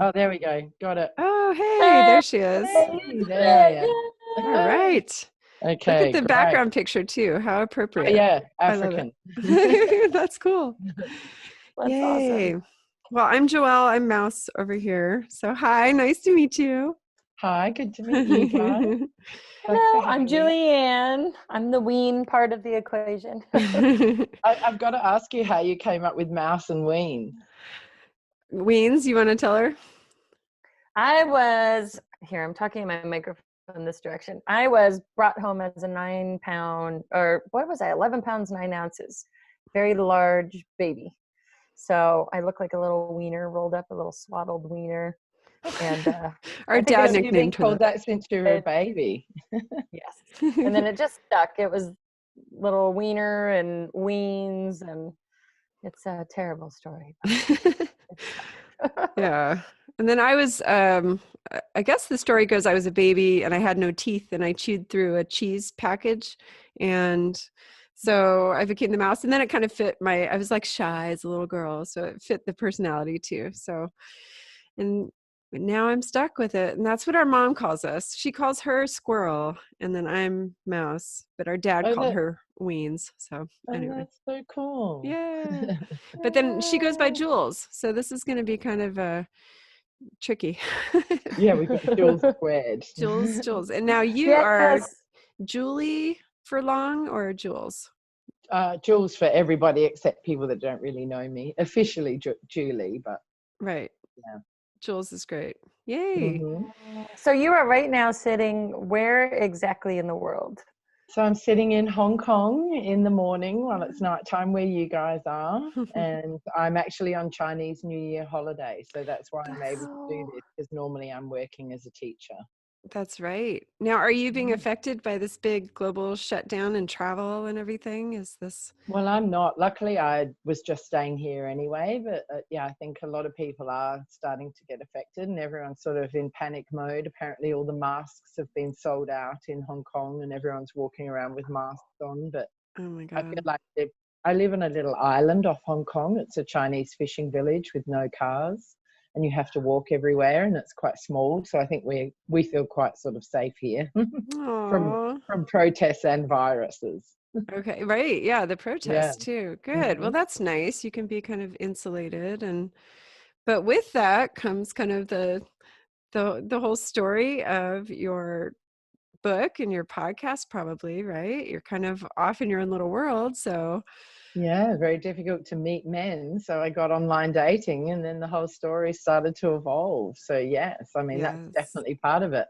Oh, there we go. Got it. Oh, hey, there she is. Hey, there. All right. Okay, Look at the great. background picture too. How appropriate. Yeah, I love African. it. That's cool. That's Yay. awesome. Well, I'm Joelle. I'm Mouse over here. So hi, nice to meet you. Hi, good to meet you guys. Hello, I'm Julianne. I'm the ween part of the equation. I've got to ask you how you came up with Mouse and Ween. Weens, you want to tell her? I'm talking in my microphone this direction. I was brought home as a 9-pound, or what was I, 11 pounds, 9 ounces, very large baby. So I look like a little wiener rolled up, a little swaddled wiener. And our dad You've been nicknamed her called that since you were a baby. Yes. And then it just stuck. It was little wiener and weens, and it's a terrible story. Yeah. And then I was, I guess the story goes, I was a baby and I had no teeth and I chewed through a cheese package. And so I became the mouse, and then it kind of fit I was like shy as a little girl. So it fit the personality too. So, and now I'm stuck with it. And that's what our mom calls us. She calls her Squirrel, and then I'm Mouse, but our dad called her Weens. So anyway. That's so cool. Yeah. But then she goes by Jules. So this is going to be kind of tricky. Yeah, we got Jules squared. Jules. And now you are Julie for long, or Jules? Jules for everybody except people that don't really know me. Officially Julie, but right. Yeah. Jules is great. Yay. Mm-hmm. So you are right now sitting where exactly in the world? So I'm sitting in Hong Kong in the morning while it's nighttime where you guys are. And I'm actually on Chinese New Year holiday. So that's why I'm able to do this, because normally I'm working as a teacher. That's right. Now, are you being affected by this big global shutdown and travel and everything? Is this? Well, I'm not. Luckily, I was just staying here anyway. But yeah, I think a lot of people are starting to get affected, and everyone's sort of in panic mode. Apparently, all the masks have been sold out in Hong Kong, and everyone's walking around with masks on. But oh my God. I feel like I live on a little island off Hong Kong. It's a Chinese fishing village with no cars, and you have to walk everywhere, and it's quite small. So I think we feel quite sort of safe here from protests and viruses. Okay, right. Yeah, the protests too. Good. Well, that's nice. You can be kind of insulated, but with that comes kind of the whole story of your book and your podcast, probably, right? You're kind of off in your own little world. So yeah, very difficult to meet men. So I got online dating, and then the whole story started to evolve. So yes, I mean, that's definitely part of it.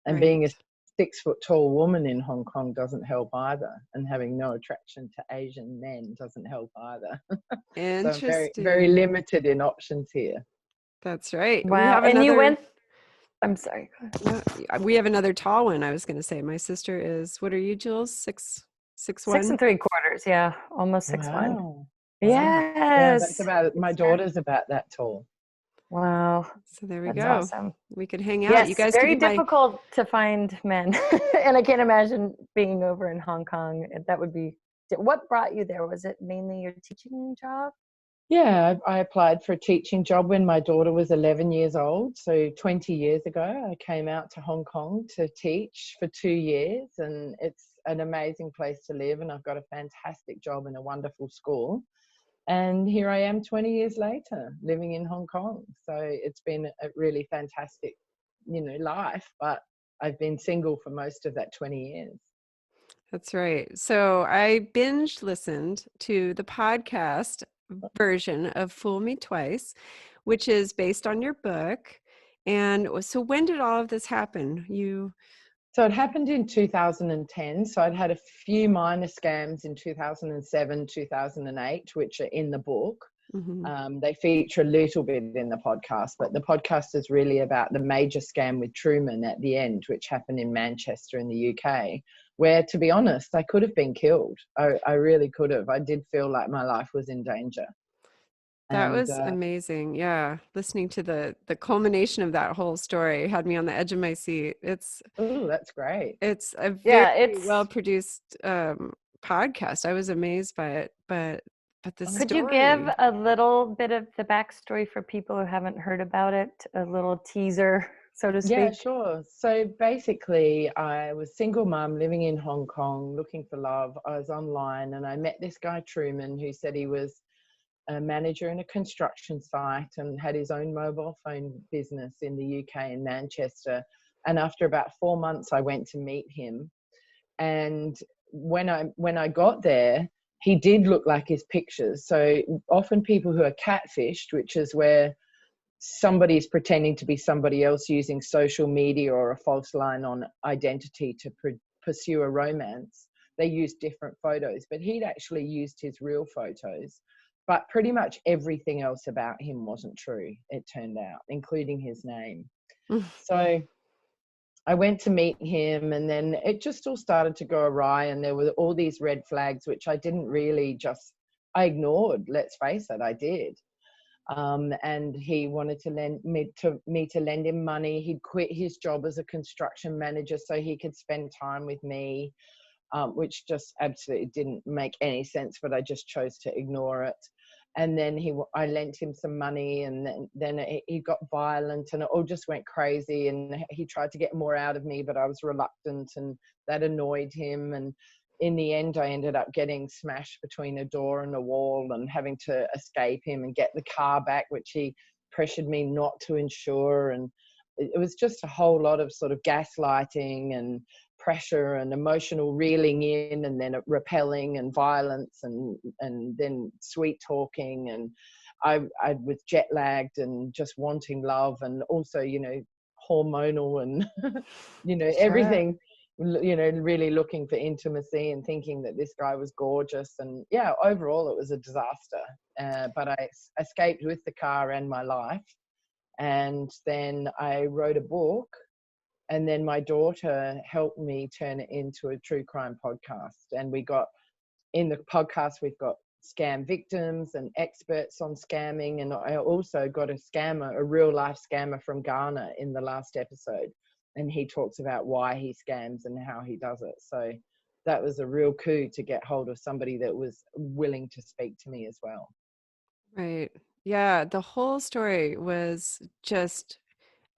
And being a 6 foot tall woman in Hong Kong doesn't help either. And having no attraction to Asian men doesn't help either. Interesting. So very limited in options here. That's right. Wow. We have and another, you went, I'm sorry. We have another tall one. I was going to say, my sister is, what are you, Jules? 6'1"? 6 3/4. Yeah. Almost 6'1". Wow. Yes. Yeah, that's about, my daughter's about that tall. Wow. So there we That's go. Awesome. We could hang out. Yes, you guys very difficult to find men. And I can't imagine being over in Hong Kong. That would be, what brought you there? Was it mainly your teaching job? Yeah, I applied for a teaching job when my daughter was 11 years old. So 20 years ago, I came out to Hong Kong to teach for 2 years, and it's an amazing place to live. And I've got a fantastic job in a wonderful school. And here I am 20 years later living in Hong Kong. So it's been a really fantastic, life, but I've been single for most of that 20 years. That's right. So I binge listened to the podcast version of Fool Me Twice, which is based on your book. And so when did all of this happen? So it happened in 2010. So I'd had a few minor scams in 2007, 2008, which are in the book. Mm-hmm. They feature a little bit in the podcast, but the podcast is really about the major scam with Truman at the end, which happened in Manchester in the UK, where, to be honest, I could have been killed. I really could have. I did feel like my life was in danger. That was amazing. Yeah. Listening to the culmination of that whole story had me on the edge of my seat. Oh, that's great. It's a very well-produced podcast. I was amazed by it, but But the Could story. you give a little bit of the backstory for people who haven't heard about it? A little teaser, so to speak. Yeah, sure. So basically, I was single mum living in Hong Kong, looking for love. I was online and I met this guy, Truman, who said he was a manager in a construction site and had his own mobile phone business in the UK in Manchester. And after about 4 months, I went to meet him. And when I got there, he did look like his pictures. So often people who are catfished, which is where somebody is pretending to be somebody else using social media or a false line on identity to pursue a romance, they use different photos. But he'd actually used his real photos. But pretty much everything else about him wasn't true, it turned out, including his name. So I went to meet him, and then it just all started to go awry, and there were all these red flags, which I didn't really I ignored, let's face it, I did. And he wanted to lend me to lend him money. He'd quit his job as a construction manager so he could spend time with me, which just absolutely didn't make any sense, but I just chose to ignore it. And then I lent him some money, and then he got violent, and it all just went crazy. And he tried to get more out of me, but I was reluctant, and that annoyed him. And in the end, I ended up getting smashed between a door and a wall and having to escape him and get the car back, which he pressured me not to insure. And it was just a whole lot of sort of gaslighting and pressure and emotional reeling in, and then repelling and violence, and then sweet talking. And I was jet lagged and just wanting love, and also, hormonal and, Sure. everything, really looking for intimacy and thinking that this guy was gorgeous. And yeah, overall it was a disaster. But I escaped with the car and my life. And then I wrote a book, and then my daughter helped me turn it into a true crime podcast. And in the podcast, we've got scam victims and experts on scamming. And I also got a real life scammer from Ghana in the last episode. And he talks about why he scams and how he does it. So that was a real coup to get hold of somebody that was willing to speak to me as well. Right. Yeah, the whole story was just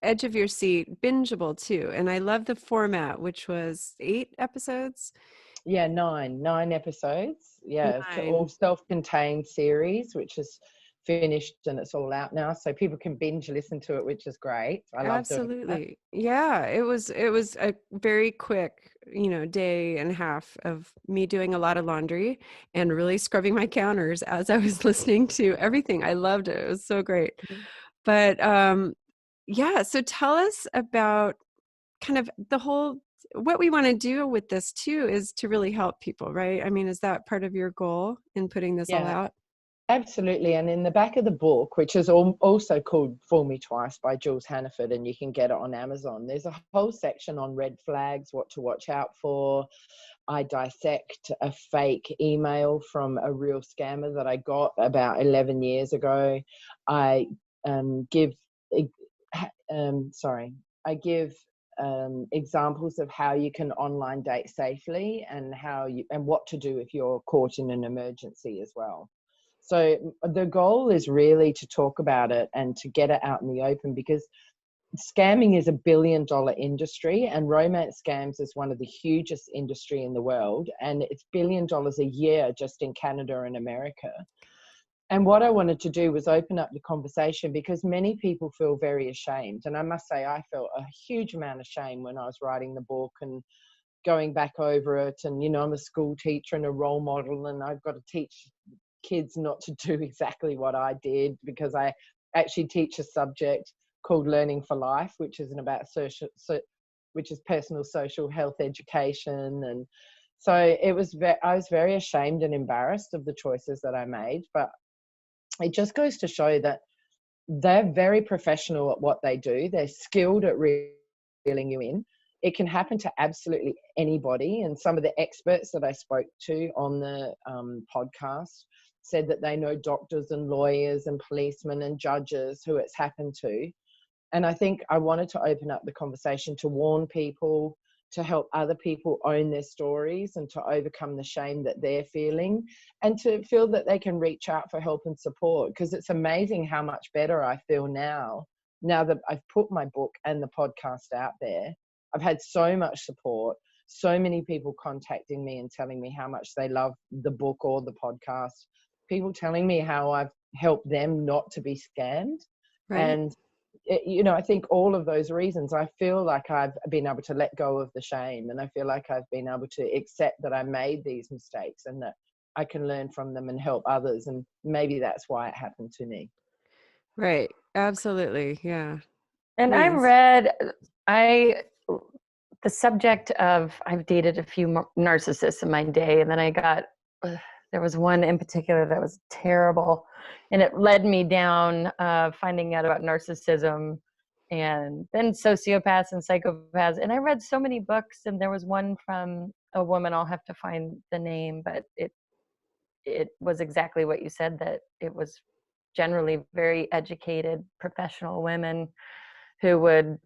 edge of your seat, bingeable too. And I love the format, which was 8 episodes. Yeah, nine episodes. Yeah, all 9. self-contained series, which is finished and it's all out now, so people can binge listen to it, which is great. I love doing that. Absolutely. Yeah, it was a very quick, day and a half of me doing a lot of laundry and really scrubbing my counters as I was listening to everything. I loved it. It was so great. But yeah, so tell us about kind of what we want to do with this too is to really help people, right? I mean, is that part of your goal in putting this all Yeah, out? absolutely. And in the back of the book, which is also called Fool Me Twice by Jules Hannaford, and you can get it on Amazon, there's a whole section on red flags, what to watch out for. I dissect a fake email from a real scammer that I got about 11 years ago. I give examples of how you can online date safely, and what to do if you're caught in an emergency as well. So the goal is really to talk about it and to get it out in the open, because scamming is $1 billion industry, and romance scams is one of the hugest industry in the world, and it's $1 billion a year just in Canada and America. And what I wanted to do was open up the conversation, because many people feel very ashamed. And I must say, I felt a huge amount of shame when I was writing the book and going back over it. And, I'm a school teacher and a role model, and I've got to teach kids not to do exactly what I did, because I actually teach a subject called Learning for Life, which isn't about which is personal social health education. And so I was very ashamed and embarrassed of the choices that I made. But it just goes to show that they're very professional at what they do. They're skilled at reeling you in. It can happen to absolutely anybody. And some of the experts that I spoke to on the podcast said that they know doctors and lawyers and policemen and judges who it's happened to. And I think I wanted to open up the conversation to warn people, to help other people own their stories and to overcome the shame that they're feeling, and to feel that they can reach out for help and support. Because it's amazing how much better I feel now that I've put my book and the podcast out there. I've had so much support, so many people contacting me and telling me how much they love the book or the podcast, people telling me how I've helped them not to be scammed. Right. And I think all of those reasons, I feel like I've been able to let go of the shame, and I feel like I've been able to accept that I made these mistakes and that I can learn from them and help others. And maybe that's why it happened to me. Right. Absolutely. Yeah. And the subject of, I've dated a few narcissists in my day, and then there was one in particular that was terrible, and it led me down finding out about narcissism and then sociopaths and psychopaths. And I read so many books, and there was one from a woman, I'll have to find the name, but it was exactly what you said, that it was generally very educated professional women who would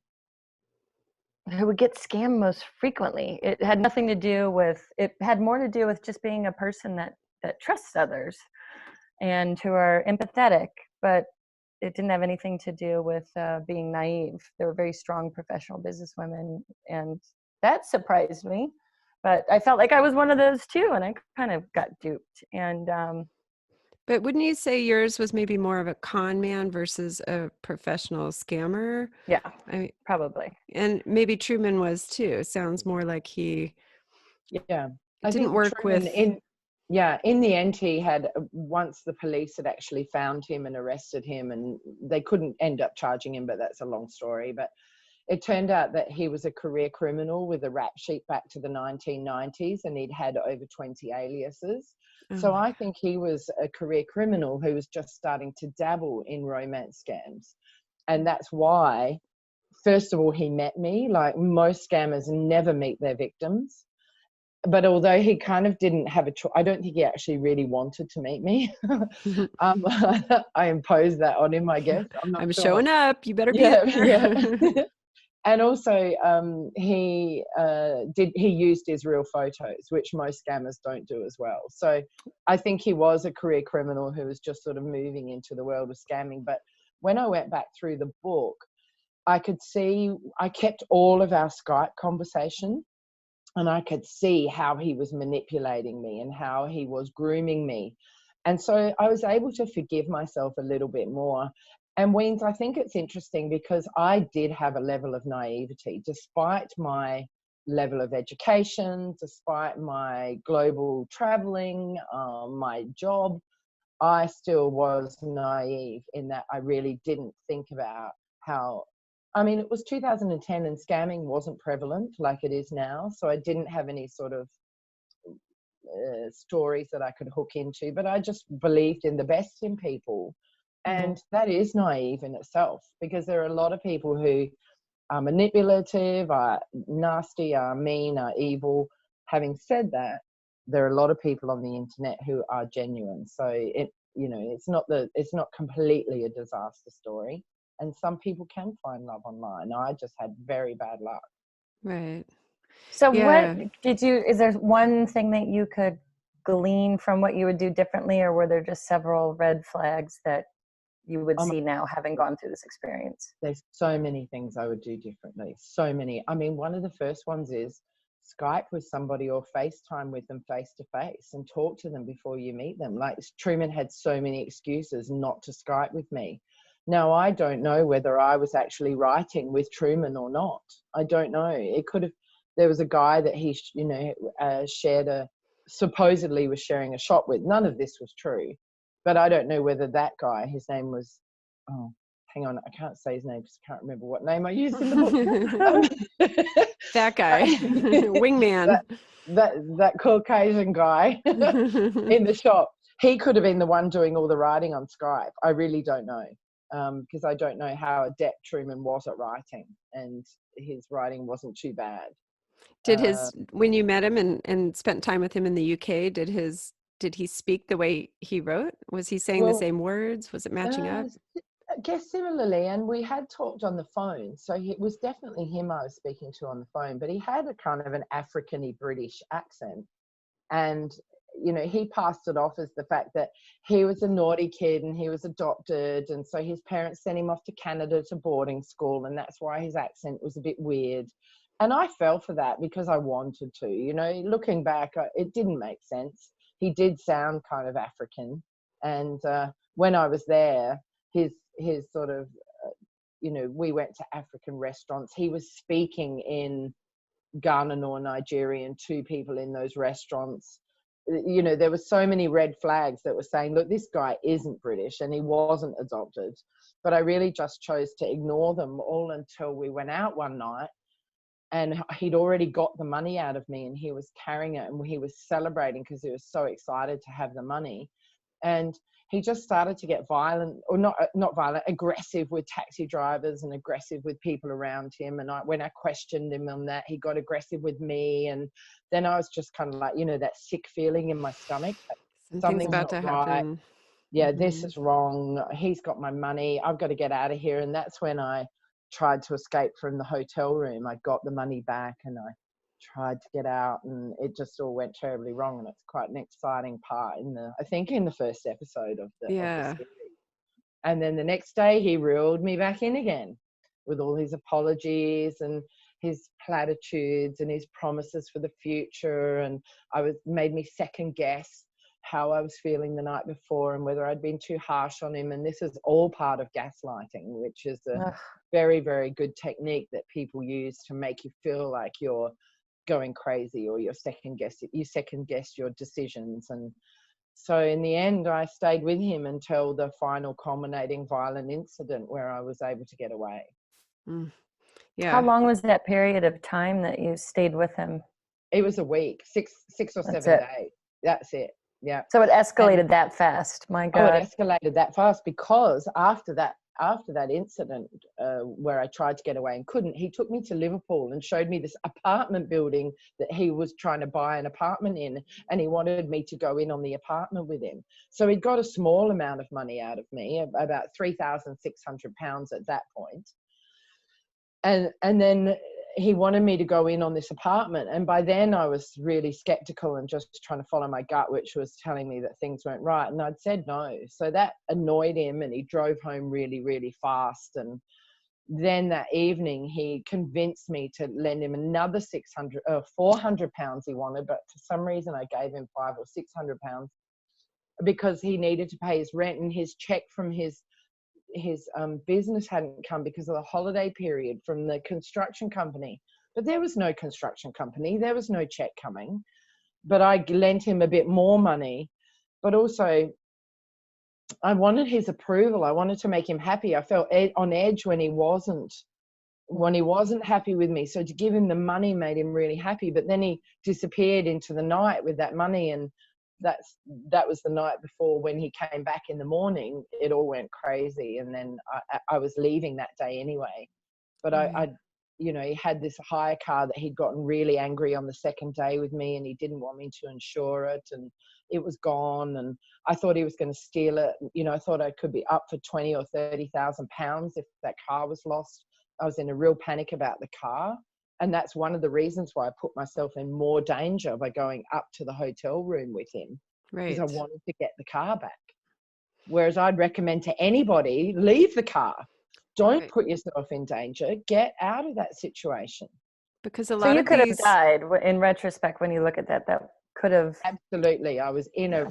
get scammed most frequently. It had nothing to do with, it had more to do with just being a person that trusts others and who are empathetic, but it didn't have anything to do with being naive. They were very strong professional businesswomen, and that surprised me. But I felt like I was one of those too, and I kind of got duped. And but wouldn't you say yours was maybe more of a con man versus a professional scammer? yeah, I mean, probably. and maybe Truman was too. Sounds more like he didn't work Truman, with. in the end, he had, once the police had actually found him and arrested him, and they couldn't end up charging him, but that's a long story. But it turned out that he was a career criminal with a rap sheet back to the 1990s, and he'd had over 20 aliases. So I think he was a career criminal who was just starting to dabble in romance scams. And that's why, first of all, he met me. Like most scammers never meet their victims. But although he kind of didn't have a choice, I don't think he actually really wanted to meet me. I imposed that on him, I guess. I'm showing up. You better be there. Yeah. And also, he used his real photos, which most scammers don't do as well. So I think he was a career criminal who was just sort of moving into the world of scamming. But when I went back through the book, I could see, I kept all of our Skype conversation, and I could see how he was manipulating me and how he was grooming me. And so I was able to forgive myself a little bit more. And Weens, I think it's interesting because I did have a level of naivety, despite my level of education, despite my global traveling, my job, I still was naive in that I really didn't think about how, I mean, it was 2010 and scamming wasn't prevalent like it is now. So I didn't have any sort of stories that I could hook into, but I just believed in the best in people. And that is naive in itself, because there are a lot of people who are manipulative, are nasty, are mean, are evil. Having said that, there are a lot of people on the internet who are genuine. So it's not completely a disaster story. And some people can find love online. I just had very bad luck. Right. So is there one thing that you could glean from what you would do differently, or were there just several red flags that you would see now, having gone through this experience? There's so many things I would do differently. So many. I mean, one of the first ones is Skype with somebody or FaceTime with them face to face and talk to them before you meet them. Like Truman had so many excuses not to Skype with me. Now, I don't know whether I was actually writing with Truman or not. I don't know. It could have, there was a guy that he, supposedly was sharing a shop with. None of this was true. But I don't know whether that guy, his name was, hang on, I can't say his name because I can't remember what name I used in the book. That guy, wingman. That Caucasian guy in the shop. He could have been the one doing all the writing on Skype. I really don't know, because I don't know how adept Truman was at writing, and his writing wasn't too bad. When you met him and spent time with him in the UK, did he speak the way he wrote? Was he saying the same words? Was it matching up? guess similarly, and we had talked on the phone, so it was definitely him I was speaking to on the phone, but he had a kind of an African-y British accent. And he passed it off as the fact that he was a naughty kid and he was adopted, and so his parents sent him off to Canada to boarding school, and that's why his accent was a bit weird. And I fell for that because I wanted to. Looking back, it didn't make sense. He did sound kind of African, and when I was there, his sort of we went to African restaurants. He was speaking in Ghanaian or Nigerian to people in those restaurants. There were so many red flags that were saying, look, this guy isn't British and he wasn't adopted. But I really just chose to ignore them all until we went out one night, and he'd already got the money out of me and he was carrying it and he was celebrating because he was so excited to have the money. And he just started to get violent, or not violent, aggressive with taxi drivers and aggressive with people around him. And when I questioned him on that, he got aggressive with me. And then I was just kind of like, that sick feeling in my stomach. Something's about to happen. Right. Yeah, this is wrong. He's got my money. I've got to get out of here. And that's when I tried to escape from the hotel room. I got the money back and I tried to get out, and it just all went terribly wrong. And it's quite an exciting part in the first episode of the series. And then the next day he reeled me back in again with all his apologies and his platitudes and his promises for the future, and made me second guess how I was feeling the night before and whether I'd been too harsh on him. And this is all part of gaslighting, which is a very, very good technique that people use to make you feel like you're going crazy or you second guess your decisions. And so in the end, I stayed with him until the final culminating violent incident where I was able to get away. Yeah. How long was that period of time that you stayed with him? It was a week, six or 7 days. That's it. Yeah. So it escalated that fast. My God. Oh, it escalated that fast because after that incident where I tried to get away and couldn't, he took me to Liverpool and showed me this apartment building that he was trying to buy an apartment in, and he wanted me to go in on the apartment with him. So he'd got a small amount of money out of me, about £3,600 at that point. And then he wanted me to go in on this apartment. And by then I was really skeptical and just trying to follow my gut, which was telling me that things weren't right. And I'd said no. So that annoyed him, and he drove home really, really fast. And then that evening he convinced me to lend him another £400 he wanted. But for some reason I gave him £500 or £600 because he needed to pay his rent, and his check from his business hadn't come because of the holiday period from the construction company. But there was no construction company, there was no check coming. But I lent him a bit more money, but also I wanted his approval. I wanted to make him happy. I felt on edge when he wasn't happy with me. So to give him the money made him really happy. But then he disappeared into the night with that money, and that was the night before. When he came back in the morning, it all went crazy. And then I was leaving that day anyway. But he had this hire car that he'd gotten really angry on the second day with me, and he didn't want me to insure it, and it was gone. And I thought he was going to steal it. I thought I could be up for £20,000 or £30,000 if that car was lost. I was in a real panic about the car. And that's one of the reasons why I put myself in more danger by going up to the hotel room with him. Right. Because I wanted to get the car back. Whereas I'd recommend to anybody, leave the car. Don't put yourself in danger. Get out of that situation. Because a lot of you could have died in retrospect when you look at that. That could have. Absolutely. I was in a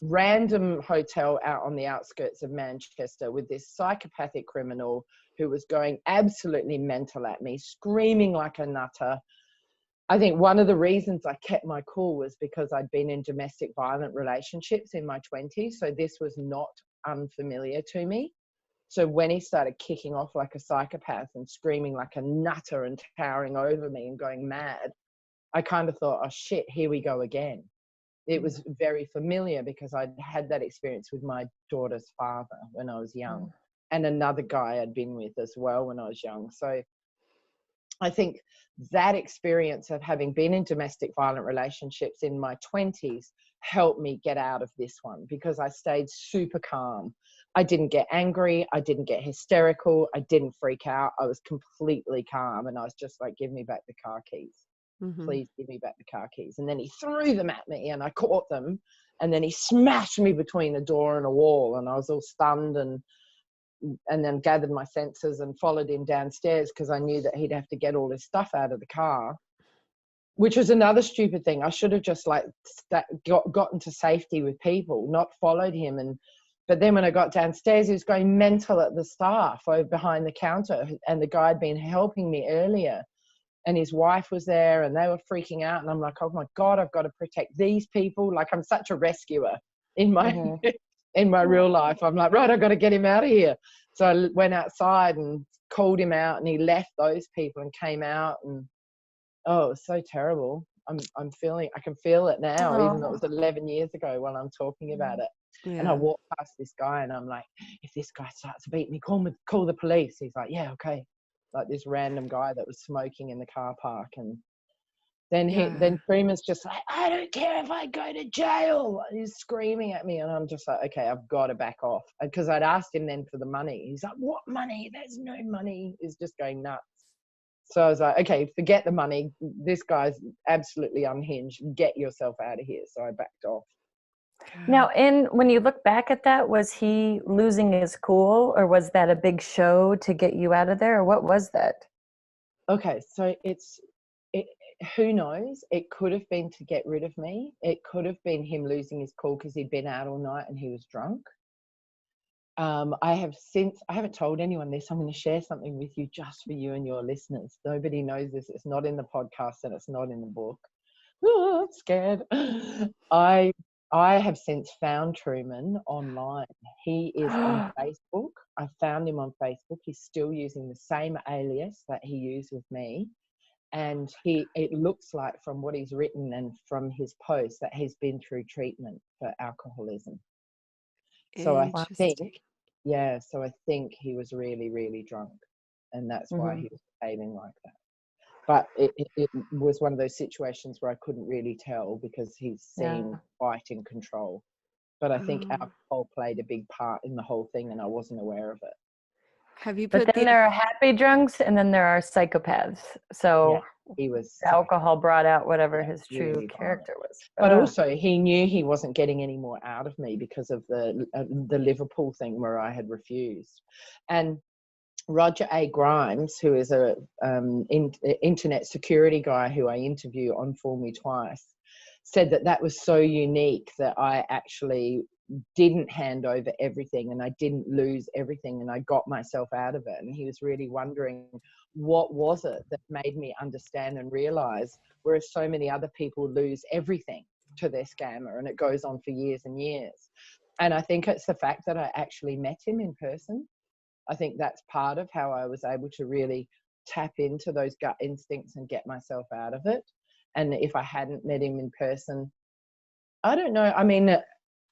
random hotel out on the outskirts of Manchester with this psychopathic criminal who was going absolutely mental at me, screaming like a nutter. I think one of the reasons I kept my cool was because I'd been in domestic violent relationships in my 20s. So this was not unfamiliar to me. So when he started kicking off like a psychopath and screaming like a nutter and towering over me and going mad, I kind of thought, oh shit, here we go again. It was very familiar because I'd had that experience with my daughter's father when I was young, and another guy I'd been with as well when I was young. So I think that experience of having been in domestic violent relationships in my 20s helped me get out of this one, because I stayed super calm. I didn't get angry. I didn't get hysterical. I didn't freak out. I was completely calm. And I was just like, give me back the car keys. Please give me back the car keys. And then he threw them at me and I caught them. And then he smashed me between a door and a wall. And I was all stunned and then gathered my senses and followed him downstairs because I knew that he'd have to get all his stuff out of the car, which was another stupid thing. I should have just like gotten to safety with people, not followed him. But then when I got downstairs, he was going mental at the staff over behind the counter, and the guy had been helping me earlier, and his wife was there, and they were freaking out. And I'm like, oh my God, I've got to protect these people. Like, I'm such a rescuer in my in my real life. I'm like, right, I've got to get him out of here. So I went outside and called him out, and he left those people and came out. And oh, it was so terrible. I can feel it now, even though it was 11 years ago while I'm talking about it. Yeah. And I walked past this guy and I'm like, if this guy starts to beat me, call the police. He's like, yeah, okay. Like this random guy that was smoking in the car park. And then Freeman's just like, I don't care if I go to jail. He's screaming at me. And I'm just like, okay, I've got to back off. Because I'd asked him then for the money. He's like, what money? There's no money. He's just going nuts. So I was like, okay, forget the money. This guy's absolutely unhinged. Get yourself out of here. So I backed off. Now, when you look back at that, was he losing his cool, or was that a big show to get you out of there, or what was that? Okay, so who knows? It could have been to get rid of me. It could have been him losing his cool because he'd been out all night and he was drunk. I haven't told anyone this. I'm going to share something with you just for you and your listeners. Nobody knows this. It's not in the podcast and it's not in the book. Oh, I'm scared. I have since found Truman online. He is on Facebook. I found him on Facebook. He's still using the same alias that he used with me. And it looks like, from what he's written and from his posts, that he's been through treatment for alcoholism. So I think he was really, really drunk, and that's why he was behaving like that. But it was one of those situations where I couldn't really tell because he seemed quite in control. But I think alcohol played a big part in the whole thing, and I wasn't aware of it. But then there are happy drunks, and then there are psychopaths. So he was alcohol brought out whatever his true character was. But also, he knew he wasn't getting any more out of me because of the Liverpool thing where I had refused. And Roger A. Grimes, who is a internet security guy who I interview on Fool Me Twice, said that was so unique that I actually didn't hand over everything and I didn't lose everything and I got myself out of it. And he was really wondering, what was it that made me understand and realize, whereas so many other people lose everything to their scammer and it goes on for years and years. And I think it's the fact that I actually met him in person. I think that's part of how I was able to really tap into those gut instincts and get myself out of it. And if I hadn't met him in person, I don't know. I mean,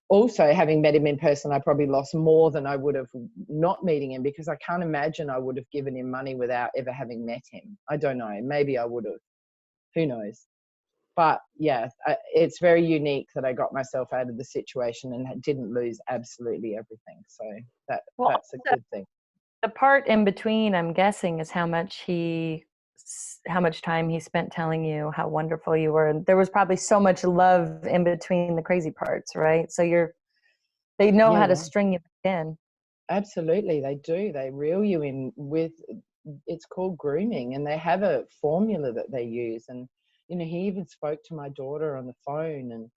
also having met him in person, I probably lost more than I would have not meeting him, because I can't imagine I would have given him money without ever having met him. I don't know. Maybe I would have. Who knows? But yeah, it's very unique that I got myself out of the situation and didn't lose absolutely everything. So that's a good thing. The part in between, I'm guessing, is how much time he spent telling you how wonderful you were. And there was probably so much love in between the crazy parts, right? So they know how to string you in. Absolutely, they do. They reel you in with, it's called grooming, and they have a formula that they use. And he even spoke to my daughter on the phone, and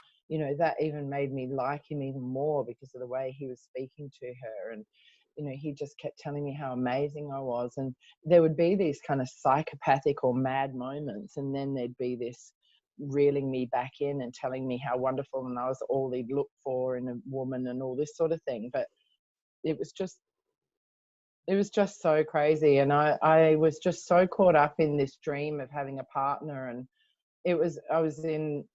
that even made me like him even more because of the way he was speaking to her. And he just kept telling me how amazing I was. And there would be these kind of psychopathic or mad moments, and then there'd be this reeling me back in and telling me how wonderful and I was all he'd looked for in a woman and all this sort of thing. But it was just so crazy. And I was just so caught up in this dream of having a partner. And I was in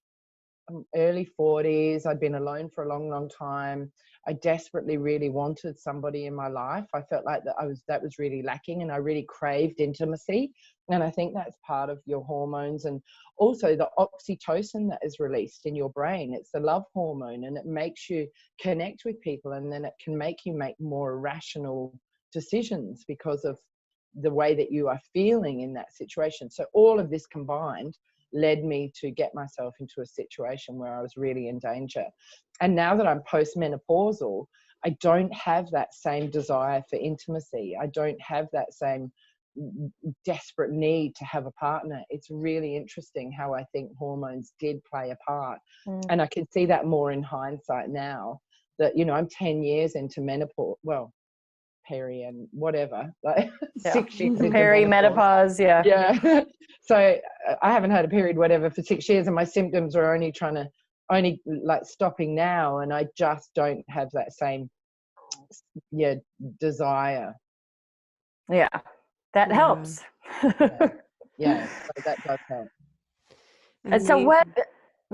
early 40s. I'd been alone for a long, long time. I desperately really wanted somebody in my life. I felt like that was really lacking, and I really craved intimacy. And I think that's part of your hormones, and also the oxytocin that is released in your brain. It's the love hormone, and it makes you connect with people, and then it can make you make more rational decisions because of the way that you are feeling in that situation. So all of this combined led me to get myself into a situation where I was really in danger. And now that I'm postmenopausal, I don't have that same desire for intimacy. I don't have that same desperate need to have a partner. It's really interesting how I think hormones did play a part. And I can see that more in hindsight now that, you know, I'm 10 years into menopause. Well, peri and whatever, like 6 years into perimenopause. Yeah. So I haven't had a period whatever for 6 years, and my symptoms are only like stopping now, and I just don't have that same desire. That helps. Yeah, so that does help. And so what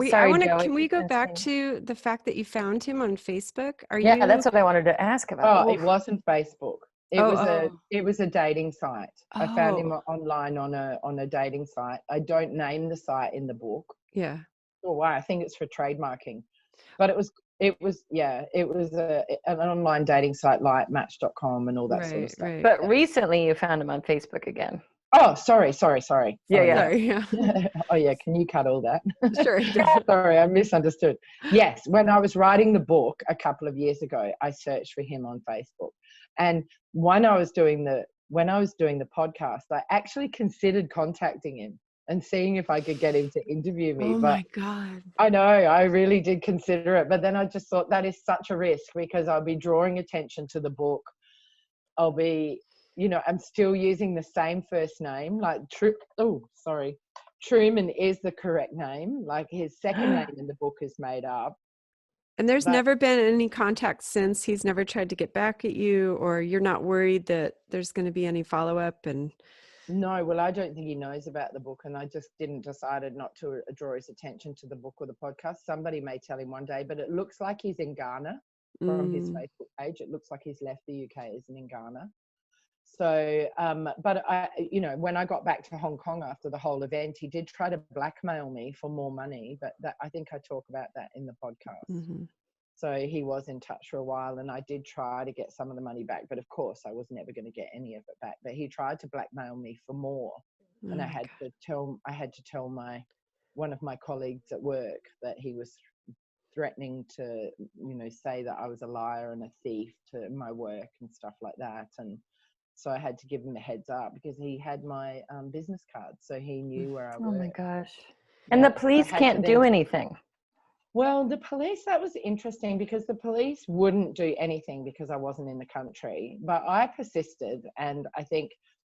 Sorry, can we go back to the fact that you found him on Facebook? That's what I wanted to ask about. It wasn't Facebook. It was a dating site. I found him online on a dating site. I don't name the site in the book. Yeah. Oh wow, I think it's for trademarking. But it was an online dating site like Match.com and all that sort of stuff. Right. But recently you found him on Facebook again. Oh, sorry. Yeah. Sorry, yeah. Oh yeah, can you cut all that? Sure. Sorry, I misunderstood. Yes, when I was writing the book a couple of years ago, I searched for him on Facebook. And when I was doing the podcast, I actually considered contacting him and seeing if I could get him to interview me. Oh my God. I know, I really did consider it. But then I just thought that is such a risk, because I'll be drawing attention to the book. I'll be, you know, I'm still using the same first name, like Truman is the correct name. Like his second name in the book is made up. And there's never been any contact since? He's never tried to get back at you, or you're not worried that there's going to be any follow-up? And no, well, I don't think he knows about the book, and I just decided not to draw his attention to the book or the podcast. Somebody may tell him one day, but it looks like he's in Ghana from his Facebook page. It looks like he's left the UK, isn't in Ghana. So, but I, you know, when I got back to Hong Kong after the whole event, he did try to blackmail me for more money, but I think I talk about that in the podcast. So he was in touch for a while, and I did try to get some of the money back, but of course I was never going to get any of it back. But he tried to blackmail me for more, and I had to tell one of my colleagues at work that he was threatening to, you know, say that I was a liar and a thief to my work and stuff like that. And so I had to give him a heads up, because he had my business card, so he knew where I worked. Oh my gosh. And the police can't do anything. Well, the police, that was interesting, because the police wouldn't do anything because I wasn't in the country. But I persisted, and I think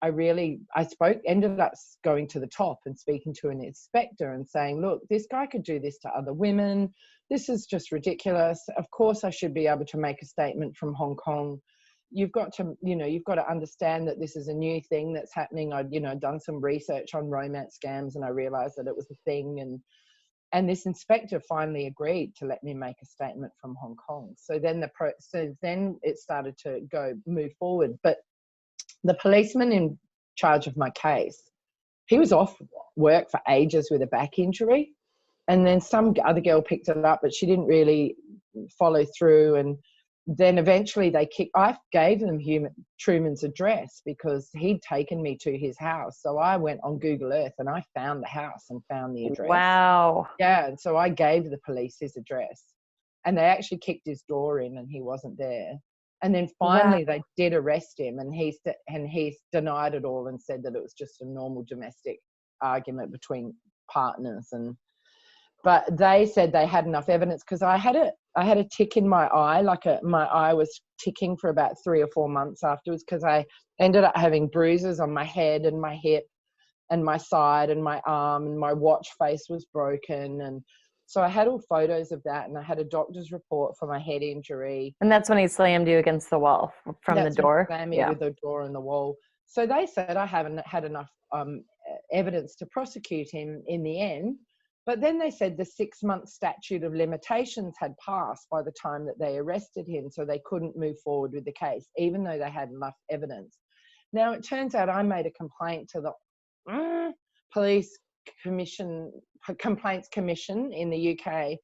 ended up going to the top and speaking to an inspector and saying, look, this guy could do this to other women. This is just ridiculous. Of course I should be able to make a statement from Hong Kong. You've got to understand that this is a new thing that's happening. I'd, done some research on romance scams, and I realized that it was a thing. And this inspector finally agreed to let me make a statement from Hong Kong. So then it started to move forward. But the policeman in charge of my case, he was off work for ages with a back injury. And then some other girl picked it up, but she didn't really follow through. And then eventually I gave them Truman's address, because he'd taken me to his house. So I went on Google Earth and I found the house and found the address. Wow. Yeah. And so I gave the police his address, and they actually kicked his door in and he wasn't there. And then finally they did arrest him, and he denied it all and said that it was just a normal domestic argument between partners. But they said they had enough evidence, because I had a tick in my eye, my eye was ticking for about 3 or 4 months afterwards, because I ended up having bruises on my head and my hip and my side and my arm, and my watch face was broken. And so I had all photos of that, and I had a doctor's report for my head injury. And that's when he slammed you against the wall from the door? Slammed me with the door and the wall. So they said I haven't had enough evidence to prosecute him in the end. But then they said the 6-month statute of limitations had passed by the time that they arrested him, so they couldn't move forward with the case, even though they had enough evidence. Now, it turns out I made a complaint to the police complaints commission in the UK,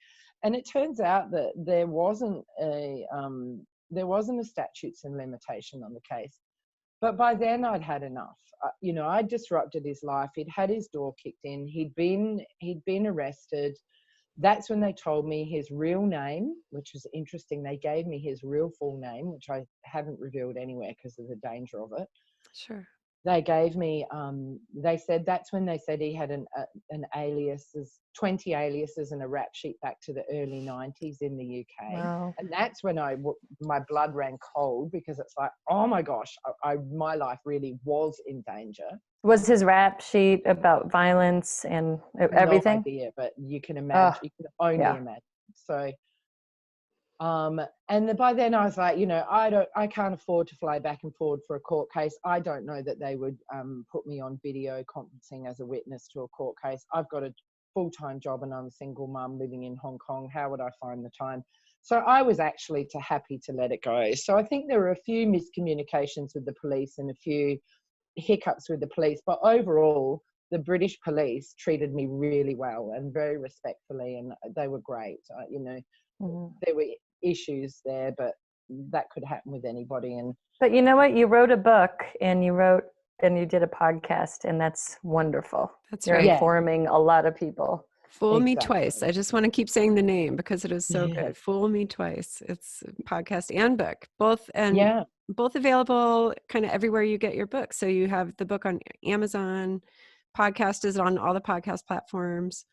and it turns out that there wasn't a statutes and limitation on the case. But by then I'd had enough. I disrupted his life. He'd had his door kicked in. He'd been arrested. That's when they told me his real name, which was interesting. They gave me his real full name, which I haven't revealed anywhere because of the danger of it. Sure. They gave me, that's when they said he had an aliases, 20 aliases and a rap sheet back to the early 90s in the UK. Wow. And that's when my blood ran cold, because it's like, oh my gosh, my life really was in danger. Was his rap sheet about violence and everything? No idea, but you can imagine, you can only imagine. So, and by then I was like, I can't afford to fly back and forward for a court case. I don't know that they would put me on video conferencing as a witness to a court case. I've got a full-time job and I'm a single mum living in Hong Kong. How would I find the time? So I was actually happy to let it go. So I think there were a few miscommunications with the police and a few hiccups with the police, but overall, the British police treated me really well and very respectfully, and they were great. There were issues there, but that could happen with anybody. But you know what? You wrote a book and you did a podcast, and that's wonderful. That's You're right. informing a lot of people. Fool Me Twice. I just want to keep saying the name because it is so good. Fool Me Twice. It's a podcast and book, both available kind of everywhere you get your book. So you have the book on Amazon, podcast is on all the podcast platforms.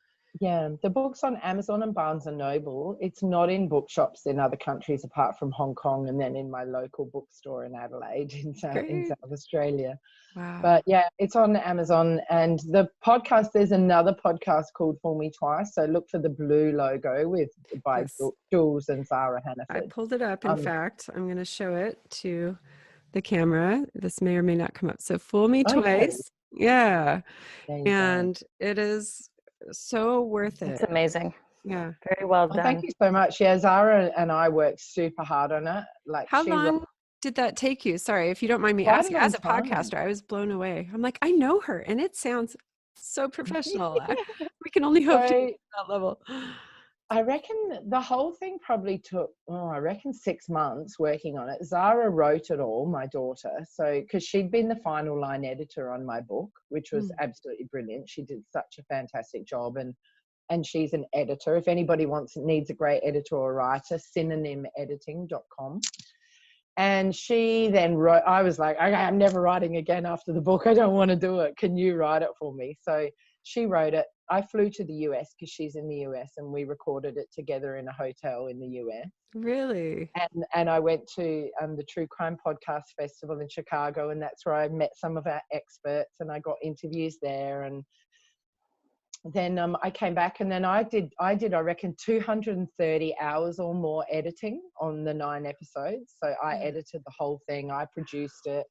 Yeah, the book's on Amazon and Barnes & Noble. It's not in bookshops in other countries apart from Hong Kong, and then in my local bookstore in Adelaide in South Australia. Wow. But yeah, it's on Amazon. And the podcast, there's another podcast called Fool Me Twice. So look for the blue logo by Jules and Zara Hannaford. I pulled it up. In fact, I'm going to show it to the camera. This may or may not come up. So Fool Me Twice. Yeah. And it is so worth it. It's amazing. Yeah. Very well done. Thank you so much. Yeah, Zara and I worked super hard on it. How long did that take you? Sorry, if you don't mind me asking. As a podcaster, I was blown away. I'm like, I know her, and it sounds so professional. We can only hope to get to that level. I reckon the whole thing probably took, 6 months working on it. Zara wrote it all, my daughter. So, because she'd been the final line editor on my book, which was absolutely brilliant. She did such a fantastic job, and she's an editor. If anybody needs a great editor or writer, synonymediting.com. And she then wrote, I was like, okay, I'm never writing again after the book. I don't want to do it. Can you write it for me? So she wrote it. I flew to the US because she's in the US, and we recorded it together in a hotel in the US. Really? And I went to the True Crime Podcast Festival in Chicago, and that's where I met some of our experts, and I got interviews there. And then I came back, and then I did I reckon 230 hours or more editing on the 9 episodes. So I edited the whole thing. I produced it.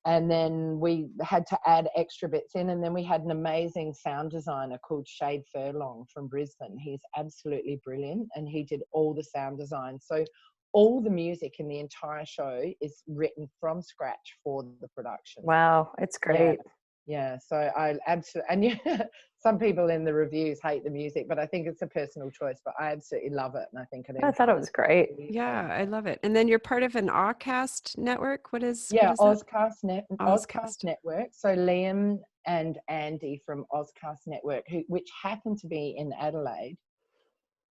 And then we had to add extra bits in. And then we had an amazing sound designer called Shade Furlong from Brisbane. He's absolutely brilliant. And he did all the sound design. So all the music in the entire show is written from scratch for the production. Wow, it's great. Yeah, so I absolutely, and some people in the reviews hate the music, but I think it's a personal choice, but I absolutely love it. And I think I thought it was great. Yeah, I love it. And then you're part of an Anarchist Network. What is Ozcast Network. So Liam and Andy from Ozcast Network, which happen to be in Adelaide,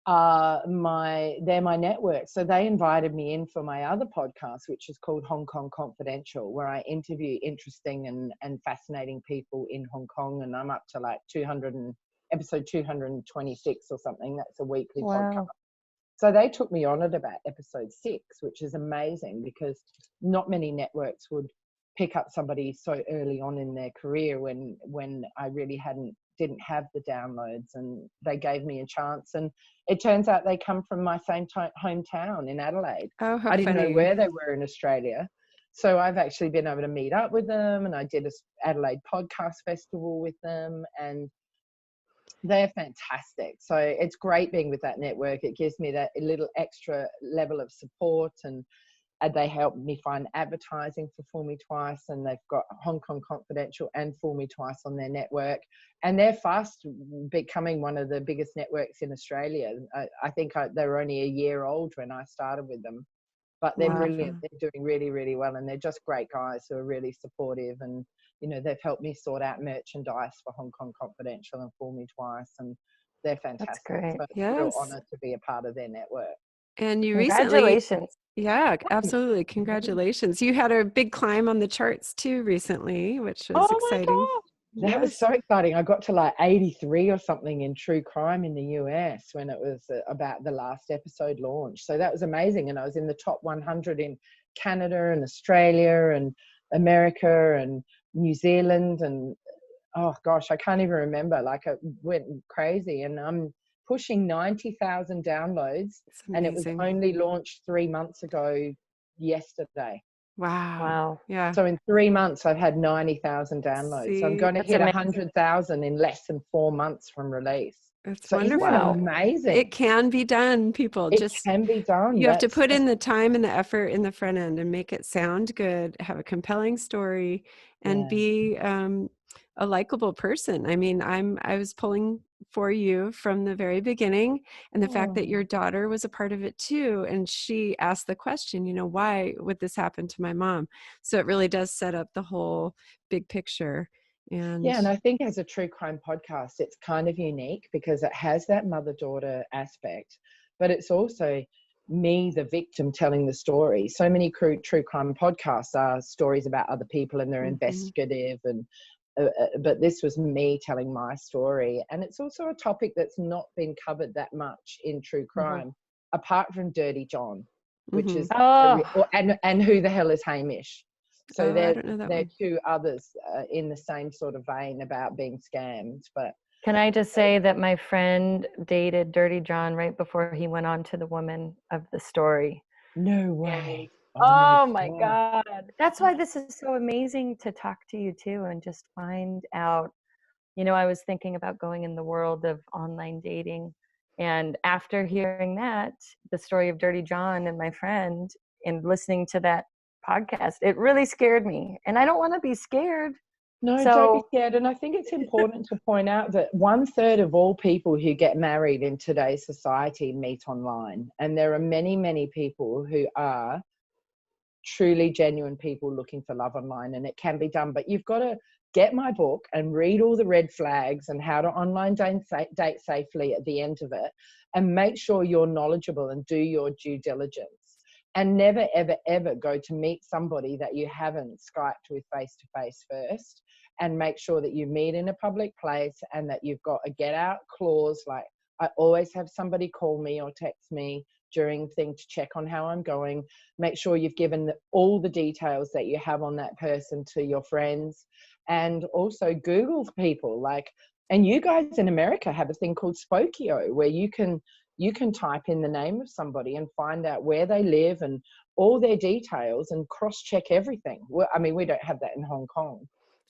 they're my network. So they invited me in for my other podcast, which is called Hong Kong Confidential, where I interview interesting and fascinating people in Hong Kong. And I'm up to like episode 226 or something. That's a weekly podcast. So they took me on at about episode 6, which is amazing because not many networks would pick up somebody so early on in their career when I really didn't have the downloads, and they gave me a chance. And it turns out they come from my same hometown in Adelaide. Oh, how I didn't funny. know where they were in Australia. So I've actually been able to meet up with them, and I did a Adelaide podcast festival with them. And They're fantastic. So it's great being with that network. It gives me that little extra level of support, and they help me find advertising for Fool Me Twice, and they've got Hong Kong Confidential and Fool Me Twice on their network, and they're fast becoming one of the biggest networks in Australia. I think they were only a year old when I started with them, but they're brilliant. They're doing really, really well, and they're just great guys who are really supportive, and they've helped me sort out merchandise for Hong Kong Confidential and Fool Me Twice, and they're fantastic. That's great. So it's a real honor to be a part of their network. And you Congratulations. Yeah, absolutely. Congratulations. You had a big climb on the charts too recently, which was exciting. My God. That was so exciting. I got to like 83 or something in true crime in the US when it was about the last episode launch. So that was amazing. And I was in the top 100 in Canada and Australia and America and New Zealand. And oh gosh, I can't even remember. Like, it went crazy. And I'm pushing 90,000 downloads, and it was only launched 3 months ago yesterday. Wow. Yeah. So in 3 months, I've had 90,000 downloads. So I'm going to hit 100,000 in less than 4 months from release. It's so wonderful. Isn't that amazing? It can be done, people. It can be done. You have to put in the time and the effort in the front end and make it sound good, have a compelling story, and be a likable person. I mean, I was pulling for you from the very beginning, and the fact that your daughter was a part of it too, and she asked the question, why would this happen to my mom? So it really does set up the whole big picture. And I think as a true crime podcast, it's kind of unique because it has that mother-daughter aspect, but it's also me, the victim, telling the story. So many true crime podcasts are stories about other people, and they're investigative, and but this was me telling my story. And it's also a topic that's not been covered that much in true crime, apart from Dirty John, which is and Who the Hell is Hamish? So they're two others in the same sort of vein about being scammed. But can I just say that my friend dated Dirty John right before he went on to the woman of the story. No way. Oh my God. That's why this is so amazing to talk to you too, and just find out, I was thinking about going in the world of online dating. And after hearing that, the story of Dirty John and my friend, and listening to that podcast, it really scared me. And I don't want to be scared. No, don't be scared. And I think it's important to point out that 1/3 of all people who get married in today's society meet online. And there are many, many people who are truly genuine people looking for love online, and it can be done. But you've got to get my book and read all the red flags and how to online date safely at the end of it, and make sure you're knowledgeable and do your due diligence. And never, ever, ever go to meet somebody that you haven't Skyped with face-to-face first, and make sure that you meet in a public place and that you've got a get-out clause. Like, I always have somebody call me or text me during thing to check on how I'm going. Make sure you've given all the details that you have on that person to your friends, and also Google people. And you guys in America have a thing called Spokio, where you can type in the name of somebody and find out where they live and all their details and cross-check everything. Well, I mean, we don't have that in Hong Kong,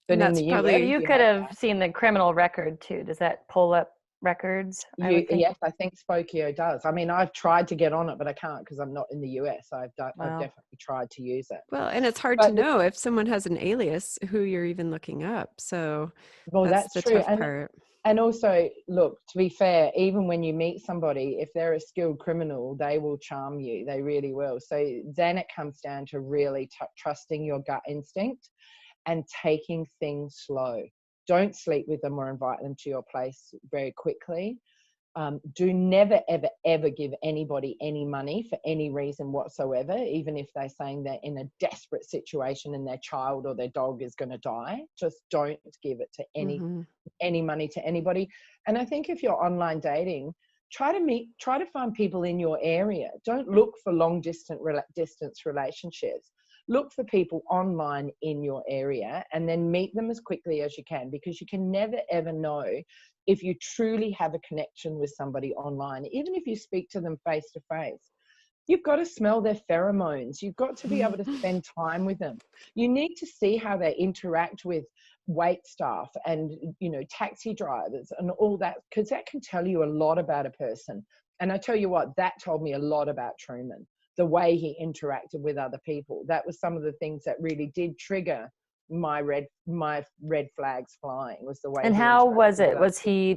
but in the US, you could have seen the criminal record too. Does that pull up records? Yes, I think Spokio does. I mean, I've tried to get on it, but I can't because I'm not in the US. I've definitely tried to use it. Well, and it's hard to know if someone has an alias who you're even looking up. So that's the true. Tough part. And also, look, to be fair, even when you meet somebody, if they're a skilled criminal, they will charm you. They really will. So then it comes down to really trusting your gut instinct and taking things slow. Don't sleep with them or invite them to your place very quickly. Do never, ever, ever give anybody any money for any reason whatsoever, even if they're saying they're in a desperate situation and their child or their dog is going to die. Just don't give it to any money to anybody. And I think if you're online dating, try to find people in your area. Don't look for long distance relationships. Look for people online in your area, and then meet them as quickly as you can, because you can never, ever know if you truly have a connection with somebody online. Even if you speak to them face to face, you've got to smell their pheromones. You've got to be able to spend time with them. You need to see how they interact with wait staff and, you know, taxi drivers and all that, because that can tell you a lot about a person. And I tell you what, that told me a lot about Truman, the way he interacted with other people. That was some of the things that really did trigger my red flags flying, was the way. And how was it?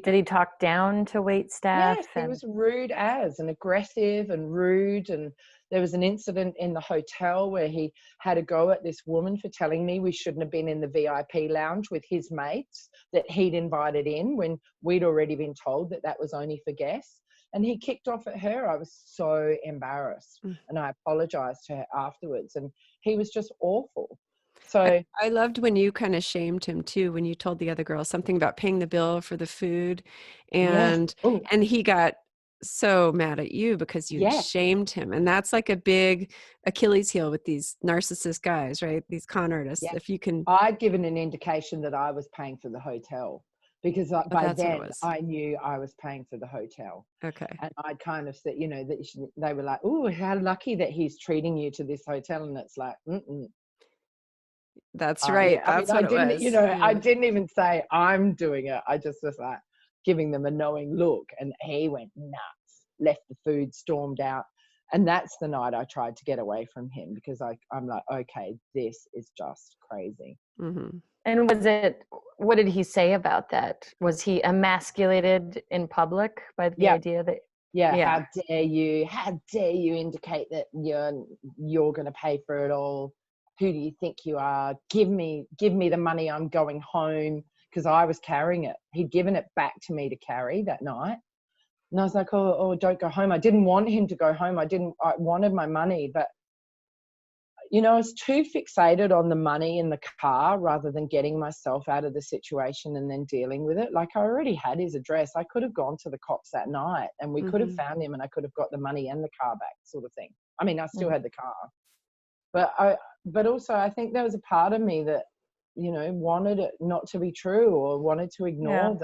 Did he talk down to wait staff? Yes, he was rude and aggressive and rude. And there was an incident in the hotel where he had a go at this woman for telling me we shouldn't have been in the VIP lounge with his mates that he'd invited in, when we'd already been told that that was only for guests. And he kicked off at her. I was so embarrassed, and I apologized to her afterwards. And he was just awful. So I loved when you kind of shamed him too, when you told the other girls something about paying the bill for the food, and and he got so mad at you because you shamed him. And that's like a big Achilles heel with these narcissist guys, right? These con artists. Yeah. If you can, I'd given an indication that I was paying for the hotel, because by then I knew I was paying for the hotel. Okay. And I'd kind of said, you know, that they were like, "Oh, how lucky that he's treating you to this hotel." And it's like, That's right. That's what it was. You know, I didn't even say I'm doing it. I just was like giving them a knowing look, and he went nuts, left the food, stormed out. And that's the night I tried to get away from him, because I'm like, okay, this is just crazy. Mm-hmm. And what did he say about that? Was he emasculated in public by the idea that? Yeah. How dare you indicate that you're going to pay for it all? Who do you think you are? Give me the money. I'm going home, because I was carrying it. He'd given it back to me to carry that night. And I was like, oh, don't go home. I didn't want him to go home. I wanted my money. But, you know, I was too fixated on the money in the car rather than getting myself out of the situation and then dealing with it. Like, I already had his address. I could have gone to the cops that night, and we could have found him, and I could have got the money and the car back, sort of thing. I mean, I still had the car. But also I think there was a part of me that, you know, wanted it not to be true, or wanted to ignore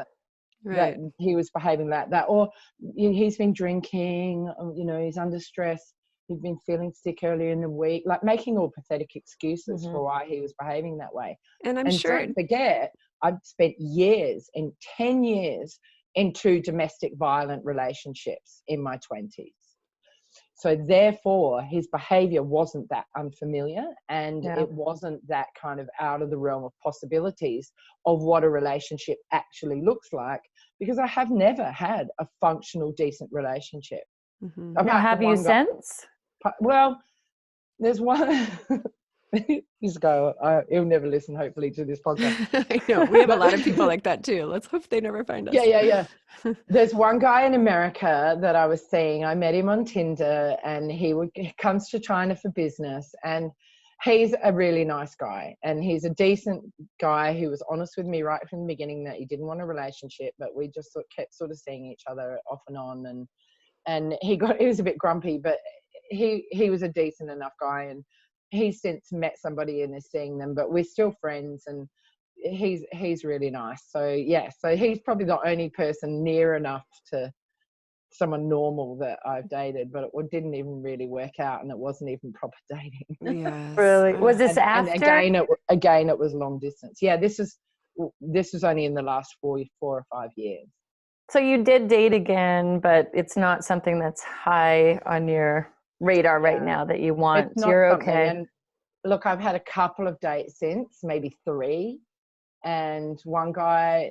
that he was behaving like that, or he's been drinking, you know, he's under stress, he'd been feeling sick earlier in the week, like making all pathetic excuses for why he was behaving that way. And I'm sure, don't forget, I've spent 10 years in 2 domestic violent relationships in my 20s. So therefore, his behavior wasn't that unfamiliar, and it wasn't that kind of out of the realm of possibilities of what a relationship actually looks like, because I have never had a functional, decent relationship. Mm-hmm. Now, have you since? Well, there's one. He's he'll never listen, hopefully, to this podcast. I know. We have a lot of people like that too. Let's hope they never find us. Yeah. There's one guy in America that I was seeing. I met him on Tinder, and he comes to China for business, and he's a really nice guy, and he's a decent guy who was honest with me right from the beginning that he didn't want a relationship, but we just kept sort of seeing each other off and on, and he was a bit grumpy, but he was a decent enough guy, and he's since met somebody and is seeing them, but we're still friends, and he's really nice. So he's probably the only person near enough to someone normal that I've dated, but it didn't even really work out, and it wasn't even proper dating. Yes. Really? Was this after? And again, it was long distance. Yeah, this was only in the last 4 or 5 years. So you did date again, but it's not something that's high on your radar right now that you want. You're okay. And look, I've had a couple of dates since, maybe 3, and one guy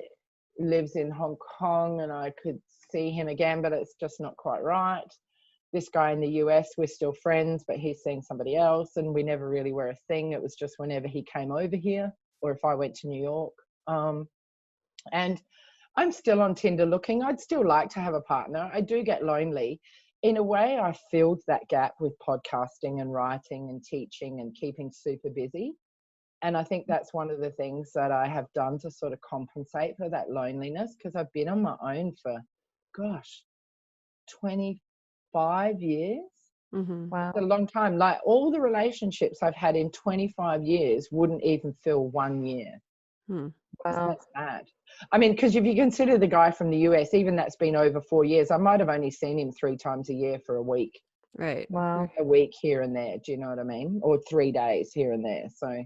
lives in Hong Kong, and I could see him again, but it's just not quite right. This guy in the US, we're still friends, but he's seeing somebody else, and we never really were a thing. It was just whenever he came over here, or if I went to New York. And I'm still on Tinder looking. I'd still like to have a partner. I do get lonely. In a way, I filled that gap with podcasting and writing and teaching and keeping super busy. And I think that's one of the things that I have done to sort of compensate for that loneliness, because I've been on my own for, 25 years. Mm-hmm. Wow. It's a long time. Like, all the relationships I've had in 25 years wouldn't even fill 1 year. Wow. That's bad. I mean, because if you consider the guy from the US, even that's been over 4 years, I might have only seen him 3 times a year for a week. Right. Wow. A week here and there. Do you know what I mean? Or 3 days here and there. So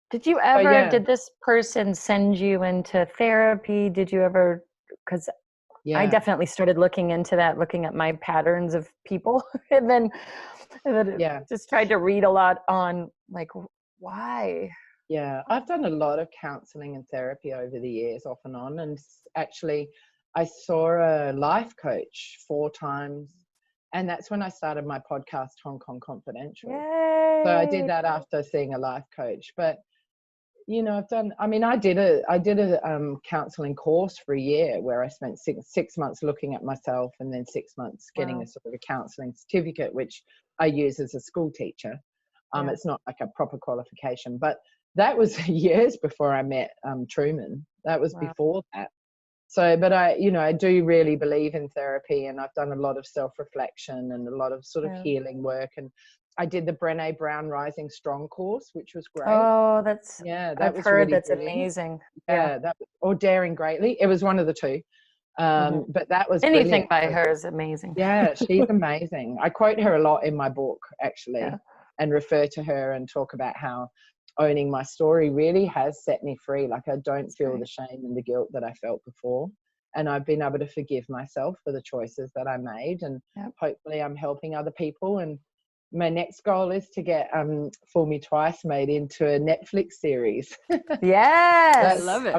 Did you ever, did this person send you into therapy? Did you ever, because I definitely started looking into that, looking at my patterns of people, and then just tried to read a lot on like, why? Yeah, I've done a lot of counseling and therapy over the years, off and on. And actually, I saw a life coach 4 times. And that's when I started my podcast, Hong Kong Confidential. Yay. So I did that after seeing a life coach. But, you know, I did a counseling course for a year where I spent six months looking at myself, and then 6 months getting a sort of a counseling certificate, which I use as a school teacher. It's not like a proper qualification, but that was years before I met Truman. That was before that. So, but I do really believe in therapy, and I've done a lot of self-reflection and a lot of sort of healing work. And I did the Brené Brown Rising Strong course, which was great. Oh, I've was heard really that's brilliant. Amazing. Or Daring Greatly. It was one of the two. But that was anything brilliant. by her is amazing. Yeah, she's amazing. I quote her a lot in my book, actually, and refer to her and talk about how owning my story really has set me free. Like, I don't feel the shame and the guilt that I felt before, and I've been able to forgive myself for the choices that I made, and hopefully I'm helping other people. And my next goal is to get Fool Me Twice made into a Netflix series. Yes, I love it.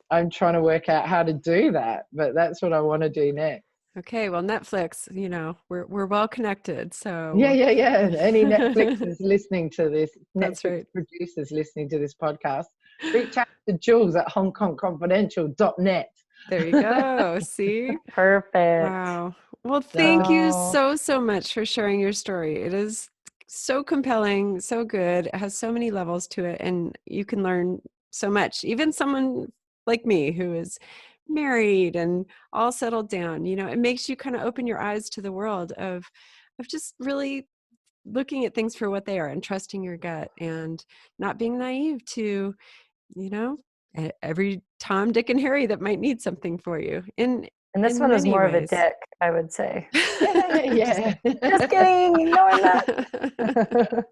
I'm trying to work out how to do that, but that's what I want to do next. Okay, well, Netflix, you know, we're well connected, so yeah. Any Netflix is listening to this, Netflix producers listening to this podcast, reach out to Jules at hongkongconfidential.net. There you go. See? Perfect. Wow. Well, thank you so much for sharing your story. It is so compelling, so good. It has so many levels to it, and you can learn so much. Even someone like me who is married and all settled down, you know, it makes you kind of open your eyes to the world of just really looking at things for what they are and trusting your gut and not being naive to, you know, every Tom, Dick, and Harry that might need something for you. And this one is more of a dick, I would say. Yeah. Just kidding. Ignoring that.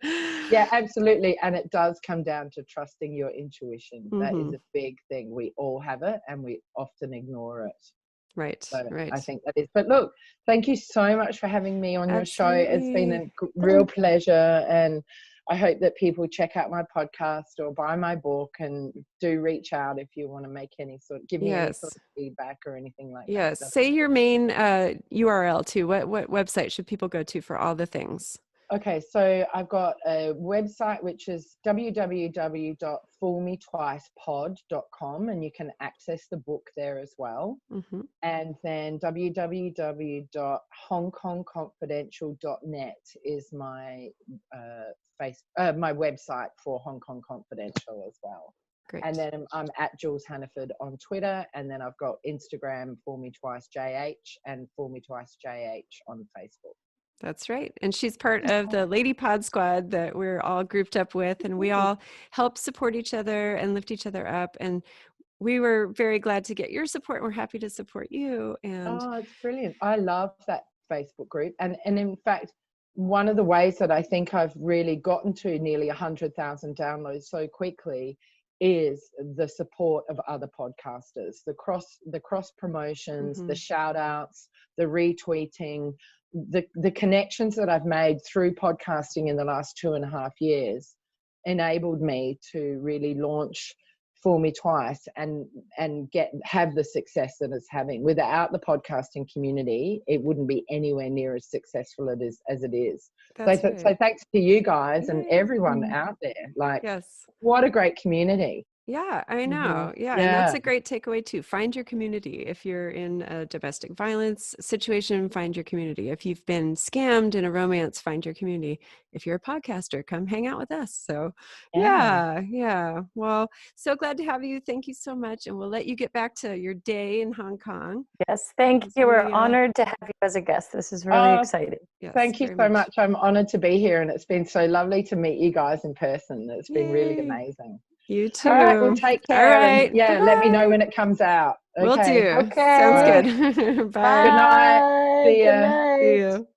Yeah, absolutely. And it does come down to trusting your intuition. That is a big thing. We all have it, and we often ignore it. Right. So right. I think that is. But look, thank you so much for having me on your show. It's been a real pleasure, and I hope that people check out my podcast or buy my book, and do reach out if you want to make any sort, give me any sort of feedback or anything like that. Yes. Say your main URL too. What website should people go to for all the things? Okay, so I've got a website which is www.foolmetwicepod.com, and you can access the book there as well. And then www.hongkongconfidential.net is my my website for Hong Kong Confidential as well. Great. And then I'm at Jules Hannaford on Twitter, and then I've got Instagram, Fool Me Twice JH, and Fool Me Twice JH on Facebook. That's right. And she's part of the Lady Pod Squad that we're all grouped up with, and we all help support each other and lift each other up. And we were very glad to get your support. We're happy to support you. And it's brilliant. I love that Facebook group. And in fact, one of the ways that I think I've really gotten to nearly 100,000 downloads so quickly is the support of other podcasters, the cross promotions, the shout outs, the retweeting, the connections that I've made through podcasting in the last 2.5 years enabled me to really launch Fool Me Twice and have the success that it's having. Without the podcasting community, it wouldn't be anywhere near as successful as it is. So thanks to you guys and everyone out there. Like, what a great community. Yeah, I know. Yeah. And that's a great takeaway too. Find your community. If you're in a domestic violence situation, find your community. If you've been scammed in a romance, find your community. If you're a podcaster, come hang out with us. So yeah. Well, so glad to have you. Thank you so much. And we'll let you get back to your day in Hong Kong. Yes, thank you. We're honored to have you as a guest. This is really exciting. Yes, thank you so much. I'm honored to be here, and it's been so lovely to meet you guys in person. It's been really amazing. You too. All right, well, take care. All right. And, let me know when it comes out. Okay. Will do. Okay. Sounds good. Bye. Good night. See ya. Good night. See you.